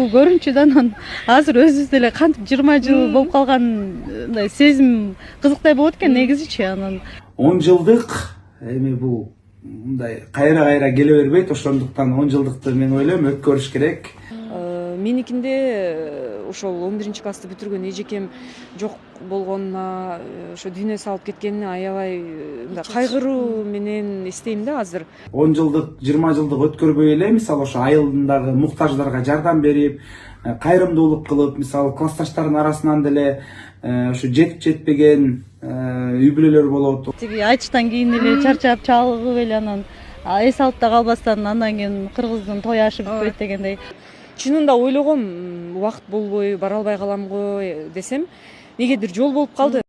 бул көрүнчүдөн азыр өзүбүз деле кантип 20 жыл болуп калган мындай сезим кызыктай болот экен негизичи. Анан 10 жылдык эми бул мындай кайра келе бербейт, ошондуктан 10 жылдыкты мен ойлойм өткөрүш керек. Меникинде ошол 11-классты бүтүргөн эжекем жок болгонуна, ошо дүйнө салып кеткенине аябай мындай кайгыруу менен эстейм да азыр. 10 жылдык, 20 жылдык өткөрбөй эле, мисалы ошо айылдагы муктаждарга жардам берип, кайрымдуулук кылып, мисалы классташтардын арасынан деле ошо жетип жетпеген үй бүлөлөр болот. Тиги айтыштан кийин эле чарчап чалыгып эле анан эс алып да калбастан андан кийин кыргыздын той ашы бүтпөйт дегендей. Чынында ойлогом, убакыт болбой бара албай каламго десем, негедир жол болуп калды.